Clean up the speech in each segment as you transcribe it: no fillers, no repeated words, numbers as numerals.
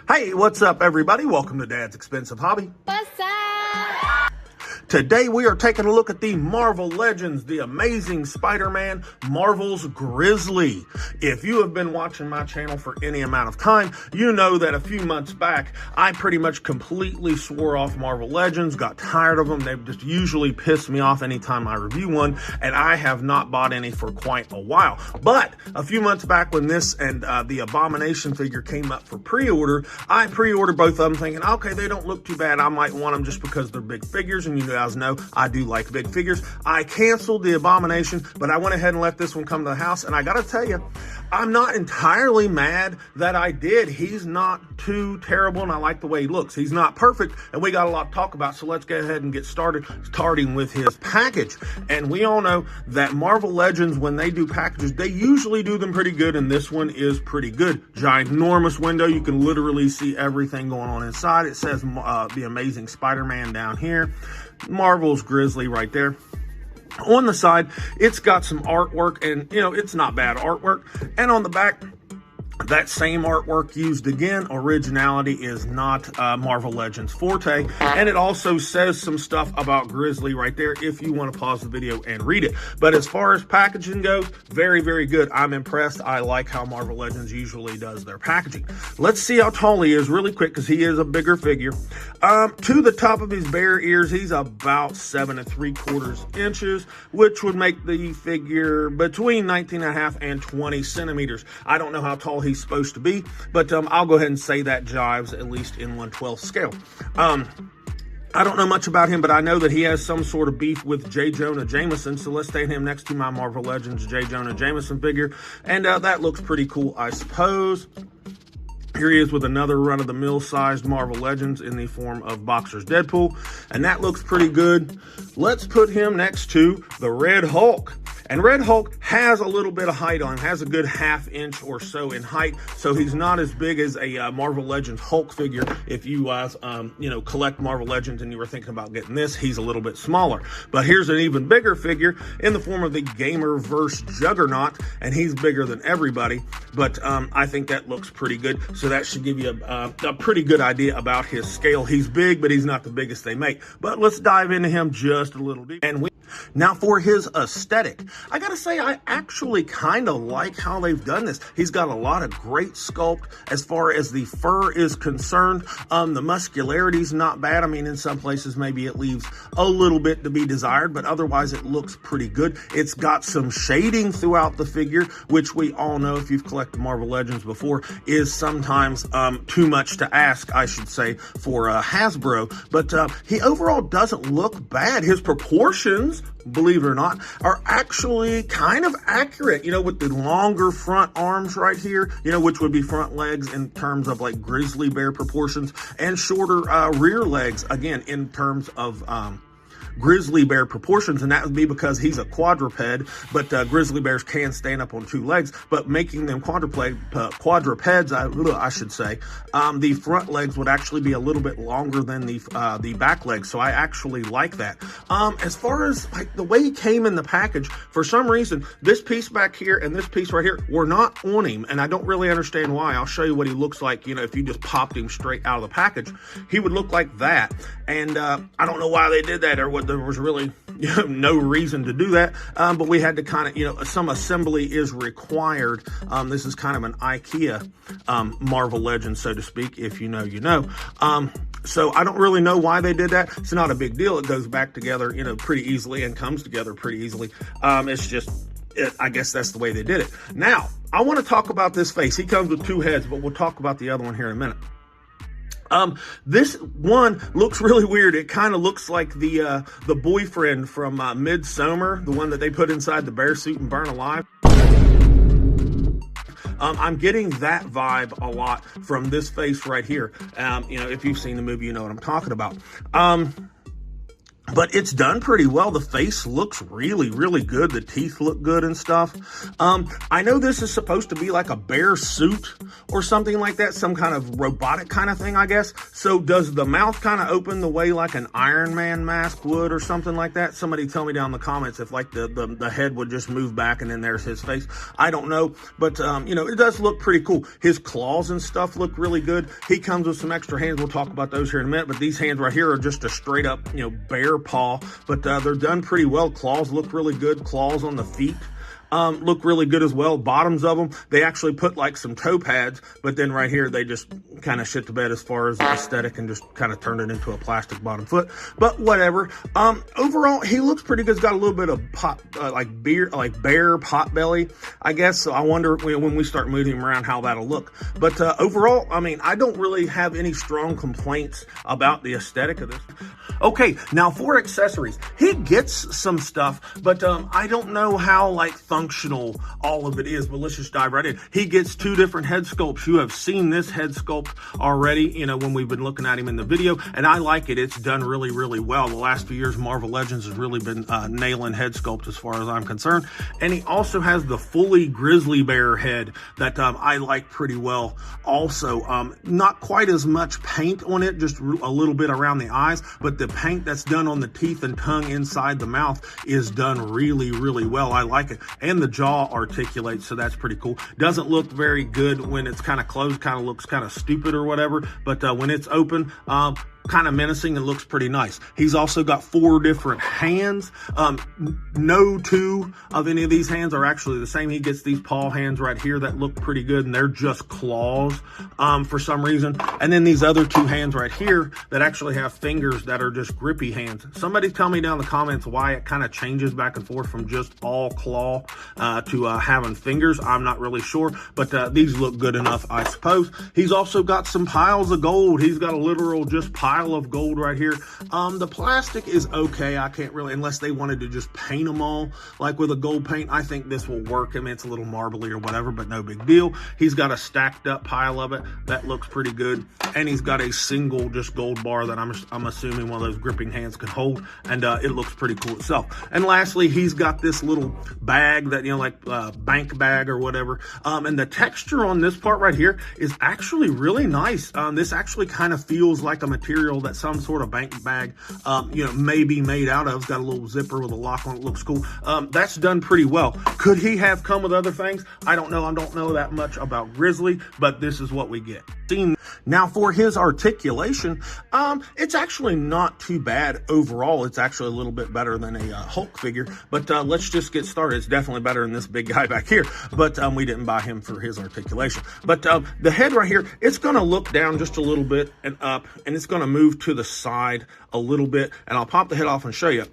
Hey, what's up, everybody? Welcome to Dad's Expensive Hobby. What's up? Today we are taking a look at the Marvel Legends, the Amazing Spider-Man, Marvel's Grizzly. If you have been watching my channel for any amount of time, you know that a few months back, I pretty much completely swore off Marvel Legends, got tired of them. They just usually piss me off anytime I review one, and I have not bought any for quite a while. But a few months back when this and the Abomination figure came up for pre-order, I pre-ordered both of them thinking, okay, they don't look too bad. I might want them just because they're big figures, and you guys know I do like big figures. I canceled the Abomination, but I went ahead and let this one come to the house, and I gotta tell you, I'm not entirely mad that I did. He's not too terrible, and I like the way he looks. He's not perfect, and we got a lot to talk about, so let's go ahead and get started, starting with his package. And we all know that Marvel Legends, when they do packages, they usually do them pretty good, and this one is pretty good. Ginormous window. You can literally see everything going on inside. It says the Amazing Spider-Man down here. Marvel's Grizzly right there. On the side, it's got some artwork, and, you know, it's not bad artwork. And on the back, that same artwork used again. Originality is not Marvel Legends forte. And it also says some stuff about Grizzly right there if you want to pause the video and read it. But as far as packaging goes, very, very good. I'm impressed. I like how Marvel Legends usually does their packaging. Let's see how tall he is really quick, because he is a bigger figure. To the top of his bare ears, he's about 7 3/4 inches, which would make the figure between 19.5 and 20 centimeters. I don't know how tall he's supposed to be, but I'll go ahead and say that jives at least in 1/12 scale. I don't know much about him, but I know that he has some sort of beef with J. Jonah Jameson, so let's stand him next to my Marvel Legends J. Jonah Jameson figure, and that looks pretty cool, I suppose. Here he is with another run-of-the-mill sized Marvel Legends in the form of Boxer's Deadpool, and that looks pretty good. Let's put him next to the Red Hulk. And Red Hulk has a little bit of height on him, has a good 1/2 inch or so in height, so he's not as big as a Marvel Legends Hulk figure. If you collect Marvel Legends and you were thinking about getting this, he's a little bit smaller. But here's an even bigger figure in the form of the Gamerverse Juggernaut, and he's bigger than everybody, but I think that looks pretty good, so that should give you a pretty good idea about his scale. He's big, but he's not the biggest they make. But let's dive into him just a little deeper. Now for his aesthetic, I gotta say I actually kind of like how they've done this. He's got a lot of great sculpt as far as the fur is concerned. The muscularity's not bad. I mean, in some places maybe it leaves a little bit to be desired, but otherwise it looks pretty good. It's got some shading throughout the figure, which we all know if you've collected Marvel Legends before is sometimes too much to ask, I should say, for Hasbro. But he overall doesn't look bad. His proportions, believe it or not, are actually kind of accurate, with the longer front arms right here, which would be front legs in terms of like grizzly bear proportions, and shorter rear legs, again, in terms of grizzly bear proportions, and that would be because he's a quadruped, but grizzly bears can stand up on 2 legs, but making them quadrupeds, I should say, the front legs would actually be a little bit longer than the back legs, so I actually like that. As far as like the way he came in the package, for some reason, this piece back here and this piece right here were not on him, and I don't really understand why. I'll show you what he looks like, if you just popped him straight out of the package. He would look like that, and I don't know why they did that, or what there was really no reason to do that, but we had to kind of, some assembly is required. This is kind of an IKEA Marvel Legends, so to speak. If you know, you know. So I don't really know why they did that. It's not a big deal. It goes back together, pretty easily, and comes together pretty easily. It's just, I guess that's the way they did it. Now, I want to talk about this face. He comes with 2 heads, but we'll talk about the other one here in a minute. This one looks really weird. It kind of looks like the boyfriend from Midsommar, the one that they put inside the bear suit and burn alive. I'm getting that vibe a lot from this face right here. If you've seen the movie, you know what I'm talking about. But it's done pretty well. The face looks really, really good. The teeth look good and stuff. I know this is supposed to be like a bear suit or something like that, some kind of robotic kind of thing, I guess. So does the mouth kind of open the way like an Iron Man mask would or something like that? Somebody tell me down in the comments if like the head would just move back and then there's his face. I don't know, but you know, it does look pretty cool. His claws and stuff look really good. He comes with some extra hands. We'll talk about those here in a minute, but these hands right here are just a straight up, you know, bear paw, but they're done pretty well. Claws look really good. Claws on the feet look really good as well. Bottoms of them, they actually put like some toe pads, but then right here they just kind of shit the bed as far as aesthetic and just kind of turned it into a plastic bottom foot. But whatever. Overall, he looks pretty good. He's got a little bit of bear pot belly, I guess. So I wonder when we start moving him around how that'll look. But overall, I mean, I don't really have any strong complaints about the aesthetic of this. Okay, now for accessories, he gets some stuff, but I don't know how like functional all of it is, but let's just dive right in. He gets 2 different head sculpts. You have seen this head sculpt already, you know, when we've been looking at him in the video, and I like it. It's done really, really well. The last few years, Marvel Legends has really been nailing head sculpt as far as I'm concerned. And he also has the fully grizzly bear head that I like pretty well also. Not quite as much paint on it, just a little bit around the eyes, but the paint that's done on the teeth and tongue inside the mouth is done really, really well. I like it. And the jaw articulates, so that's pretty cool. Doesn't look very good when it's kind of closed, kind of looks kind of stupid or whatever, but when it's open, kind of menacing and looks pretty nice. He's also got 4 different hands. No 2 of any of these hands are actually the same. He gets these paw hands right here that look pretty good, and they're just claws for some reason. And then these other 2 hands right here that actually have fingers that are just grippy hands. Somebody tell me down in the comments why it kind of changes back and forth from just all claw to having fingers. I'm not really sure, but these look good enough, I suppose. He's also got some piles of gold. He's got a literal just pile of gold right here. The plastic is okay. I can't really, unless they wanted to just paint them all like with a gold paint. I think this will work. I mean, it's a little marbly or whatever, but no big deal. He's got a stacked up pile of it that looks pretty good, and he's got a single just gold bar that I'm assuming one of those gripping hands can hold, and it looks pretty cool itself. And lastly, he's got this little bag that, you know, like bank bag or whatever, and the texture on this part right here is actually really nice. This actually kind of feels like a material that some sort of bank bag, you know, may be made out of. It's got a little zipper with a lock on it. Looks cool. That's done pretty well. Could he have come with other things? I don't know. I don't know that much about Grizzly, but this is what we get. Now for his articulation, it's actually not too bad overall. It's actually a little bit better than a Hulk figure, but let's just get started. It's definitely better than this big guy back here, but we didn't buy him for his articulation. But the head right here, it's going to look down just a little bit and up, and it's going to move to the side a little bit, and I'll pop the head off and show you.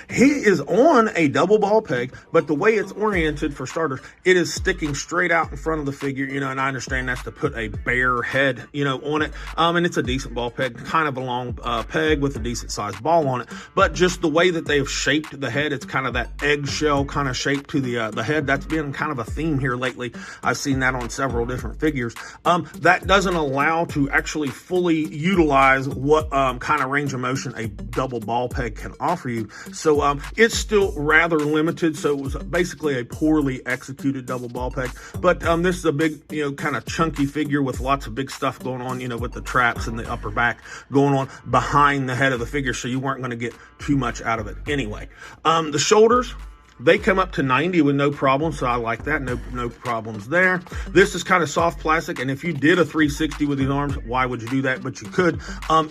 He is on a double ball peg, but the way it's oriented, for starters, it is sticking straight out in front of the figure, you know, and I understand that's to put a bear head, you know, on it. And it's a decent ball peg, kind of a long peg with a decent sized ball on it. But just the way that they've shaped the head, it's kind of that eggshell kind of shape to the head. That's been kind of a theme here lately. I've seen that on several different figures. That doesn't allow to actually fully utilize what kind of range of motion a double ball peg can offer you. So it's still rather limited. So it was basically a poorly executed double ball peg. But this is a big, you know, kind of chunky figure with lots of big stuff going on, you know, with the traps and the upper back going on behind the head of the figure. So you weren't going to get too much out of it anyway. The shoulders, they come up to 90 with no problem, so I like that. No problems there. This is kind of soft plastic, and if you did a 360 with these arms, why would you do that? But you could.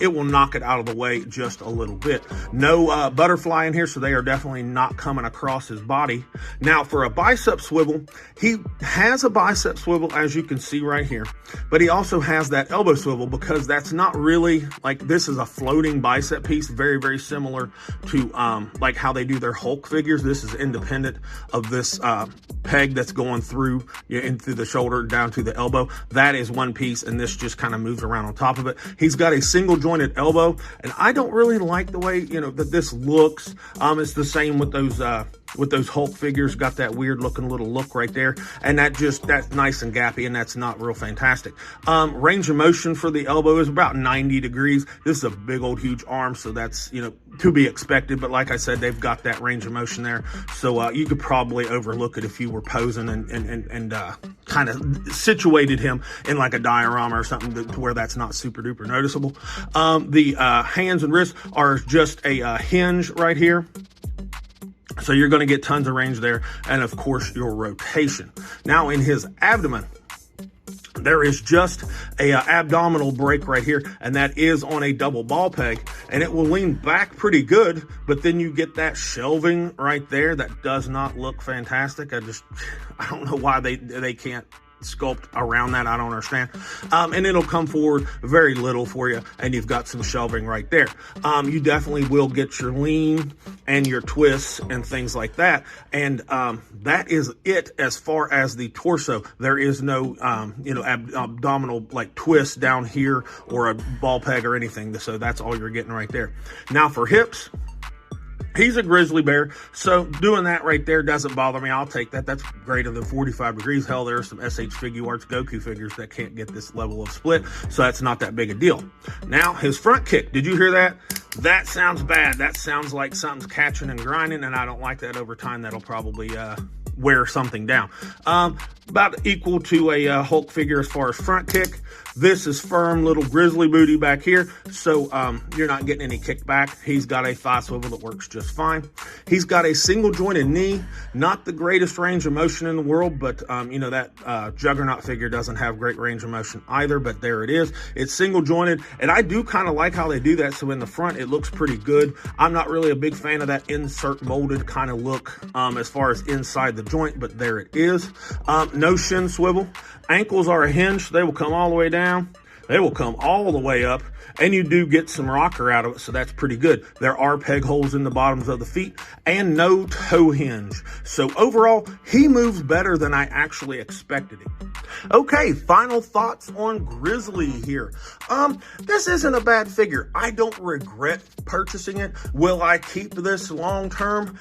It will knock it out of the way just a little bit. No butterfly in here, so they are definitely not coming across his body. Now, for a bicep swivel, he has a bicep swivel, as you can see right here, but he also has that elbow swivel because that's not really, like, this is a floating bicep piece, very, very similar to like how they do their Hulk figures. This is independent of this peg that's going through into the shoulder down to the elbow. That is one piece, and this just kind of moves around on top of it. He's got a single jointed elbow, and I don't really like the way, you know, that this looks. It's the same with those with those Hulk figures. Got that weird looking little look right there. And that's nice and gappy, and that's not real fantastic. Range of motion for the elbow is about 90 degrees. This is a big old huge arm, so that's, you know, to be expected. But like I said, they've got that range of motion there. So you could probably overlook it if you were posing and kind of situated him in like a diorama or something to where that's not super duper noticeable. The hands and wrists are just a hinge right here. So you're going to get tons of range there. And of course, your rotation. Now in his abdomen, there is just a abdominal break right here, and that is on a double ball peg, and it will lean back pretty good, but then you get that shelving right there that does not look fantastic. I don't know why they can't sculpt around that. I don't understand. And it'll come forward very little for you, and you've got some shelving right there. You definitely will get your lean and your twists and things like that. And that is it as far as the torso. There is no abdominal like twist down here or a ball peg or anything. So that's all you're getting right there. Now for hips, he's a grizzly bear, so doing that right there doesn't bother me. I'll take that. That's greater than 45 degrees. Hell, there are some SH Figuarts Goku figures that can't get this level of split, so that's not that big a deal. Now, his front kick. Did you hear that? That sounds bad. That sounds like something's catching and grinding, and I don't like that. Over time, that'll probably wear something down. About equal to a Hulk figure as far as front kick. This is firm little grizzly booty back here, so you're not getting any kickback. He's got a thigh swivel that works just fine. He's got a single jointed knee, not the greatest range of motion in the world, but that Juggernaut figure doesn't have great range of motion either, but there it is. It's single jointed, and I do kind of like how they do that, so in the front it looks pretty good. I'm not really a big fan of that insert molded kind of look as far as inside the joint, but there it is. No shin swivel. Ankles are a hinge. They will come all the way down. They will come all the way up, and you do get some rocker out of it, so that's pretty good. There are peg holes in the bottoms of the feet and no toe hinge. So overall, he moves better than I actually expected him. Okay, final thoughts on Grizzly here. This isn't a bad figure. I don't regret purchasing it. Will I keep this long term?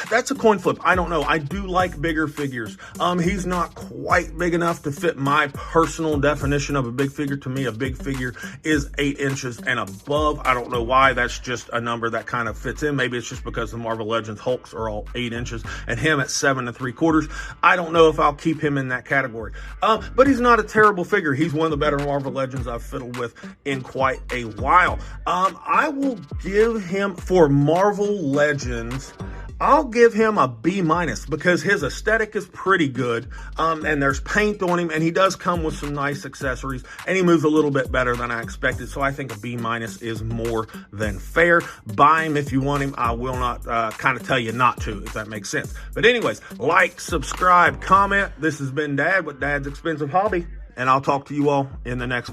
That's a coin flip. I don't know. I do like bigger figures. He's not quite big enough to fit my personal definition of a big figure. To me, a big figure is 8 inches and above. I don't know why. That's just a number that kind of fits in. Maybe it's just because the Marvel Legends Hulks are all 8 inches and him at 7 3/4. I don't know if I'll keep him in that category. But he's not a terrible figure. He's one of the better Marvel Legends I've fiddled with in quite a while. I will give him, for Marvel Legends, I'll give him a B- because his aesthetic is pretty good, and there's paint on him, and he does come with some nice accessories, and he moves a little bit better than I expected, so I think a B- is more than fair. Buy him if you want him. I will not kind of tell you not to, if that makes sense. But anyways, like, subscribe, comment. This has been Dad with Dad's Expensive Hobby, and I'll talk to you all in the next one.